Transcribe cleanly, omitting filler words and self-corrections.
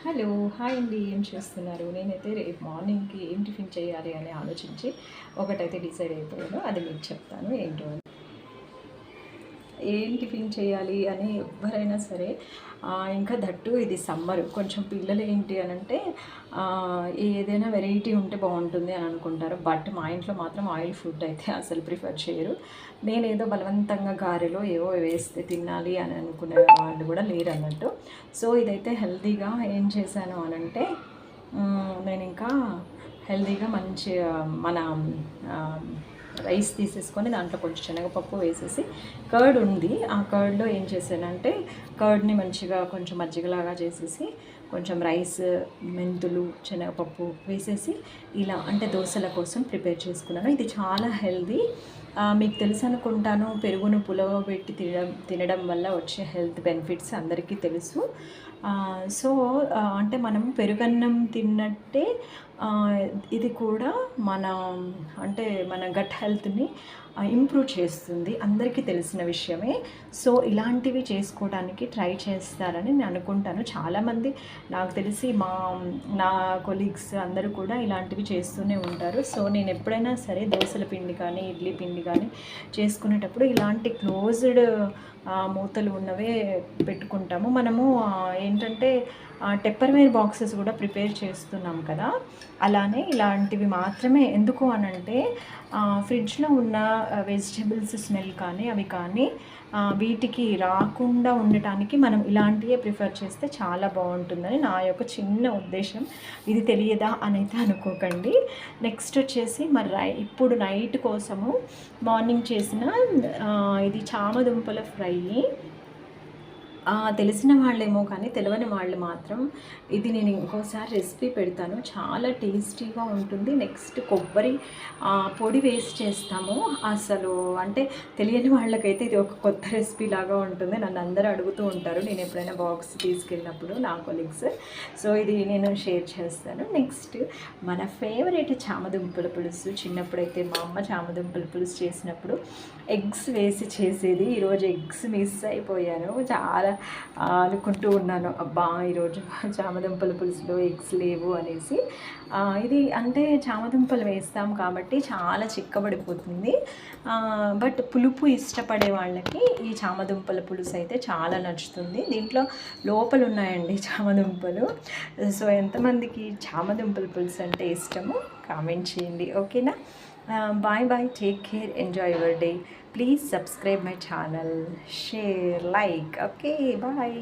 Hello hi అండి. ఏం చేస్తున్నారు? నేనైతే రేపు మార్నింగ్కి ఏం టిఫిన్ చేయాలి అని ఆలోచించి ఒకటైతే డిసైడ్ అయిపోయాను. అది మీకు చెప్తాను ఏంటో అని. ఏం టిఫిన్ చేయాలి అని ఎవ్వరైనా సరే ఇంకా దట్టు ఇది సమ్మర్ కొంచెం పిల్లలు ఏంటి అని అంటే ఏదైనా వెరైటీ ఉంటే బాగుంటుంది అని అనుకుంటారు. బట్ మా ఇంట్లో మాత్రం ఆయిల్ ఫుడ్ అయితే అసలు ప్రిఫర్ చేయరు. నేనేదో బలవంతంగా గారెలో ఏవో వేస్తే తినాలి అని అనుకునే వాళ్ళు కూడా లేరు అన్నట్టు. సో ఇదైతే హెల్తీగా ఏం చేశాను అని అంటే నేను ఇంకా హెల్తీగా మంచిగా మన రైస్ తీసేసుకొని దాంట్లో కొంచెం శనగపప్పు వేసేసి కర్డ్ ఉంది. ఆ కర్డ్లో ఏం చేశానంటే కర్డ్ని మంచిగా కొంచెం మజ్జిగలాగా చేసేసి కొంచెం రైస్, మెంతులు, శనగపప్పు వేసేసి ఇలా అంటే దోశల కోసం ప్రిపేర్ చేసుకున్నాను. ఇది చాలా హెల్దీ. మీకు తెలుసు అనుకుంటాను, పెరుగును పులవబెట్టి తినడం వల్ల వచ్చే హెల్త్ బెనిఫిట్స్ అందరికీ తెలుసు. సో అంటే మనం పెరుగన్నం తిన్నట్టే ఇది కూడా మన అంటే మన గట్ హెల్త్ని ఇంప్రూవ్ చేస్తుంది, అందరికీ తెలిసిన విషయమే. సో ఇలాంటివి చేసుకోవడానికి ట్రై చేస్తారని నేను అనుకుంటాను. చాలామంది నాకు తెలిసి నా కొలీగ్స్ అందరూ కూడా ఇలాంటివి చేస్తూనే ఉంటారు. సో నేను ఎప్పుడైనా సరే దోశల పిండి కానీ ఇడ్లీ పిండి కానీ చేసుకునేటప్పుడు ఇలాంటి క్లోజ్డ్ మూతలు ఉన్నవే పెట్టుకుంటాము. మనము ఏంటంటే టెప్పర్వేర్ బాక్సెస్ కూడా ప్రిపేర్ చేస్తున్నాం కదా, అలానే ఇలాంటివి మాత్రమే. ఎందుకు అనంటే ఫ్రిడ్జ్లో ఉన్న వెజిటబుల్స్ స్మెల్ కానీ అవి కానీ వీటికి రాకుండా ఉండటానికి మనం ఇలాంటివే ప్రిఫర్ చేస్తే చాలా బాగుంటుందని నా యొక్క చిన్న ఉద్దేశం. ఇది తెలియదా అని అయితే అనుకోకండి. నెక్స్ట్ వచ్చేసి మరి ఇప్పుడు నైట్ కోసము మార్నింగ్ చేసిన ఇది చామదుంపల ఫ్రై. తెలిసిన వాళ్ళేమో కానీ తెలియని వాళ్ళు మాత్రం ఇది నేను ఇంకోసారి రెసిపీ పెడతాను, చాలా టేస్టీగా ఉంటుంది. నెక్స్ట్ కొబ్బరి పొడి వేసి చేస్తాము. అసలు అంటే తెలియని వాళ్ళకైతే ఇది ఒక కొత్త రెసిపీ లాగా ఉంటుంది. నన్ను అందరూ అడుగుతూ ఉంటారు నేను ఎప్పుడైనా బాక్స్ తీసుకెళ్ళినప్పుడు, నా కొలీగ్స్. సో ఇది నేను షేర్ చేస్తాను. నెక్స్ట్ మన ఫేవరెట్ చామదుంపల పులుసు. చిన్నప్పుడైతే మా అమ్మ చామదుంపల పులుసు చేసినప్పుడు ఎగ్స్ వేసి చేసేది. ఈరోజు ఎగ్స్ మిస్ అయిపోయాను. చాలా అనుకుంటూ ఉన్నాను, అబ్బా ఈరోజు చామదుంపల పులుసులో ఎగ్స్ లేవు అనేసి. ఇది అంటే చామదుంపలు వేస్తాం కాబట్టి చాలా చిక్కబడిపోతుంది. బట్ పులుపు ఇష్టపడే వాళ్ళకి ఈ చామదుంపల పులుసు అయితే చాలా నచ్చుతుంది. దీంట్లో లోపలు ఉన్నాయండి చామదుంపలు. సో ఎంతమందికి చామదుంపల పులుసు అంటే ఇష్టమో కామెంట్ చేయండి, ఓకేనా? Bye bye, take care, enjoy your day. Please subscribe my channel, share, like. Okay, bye.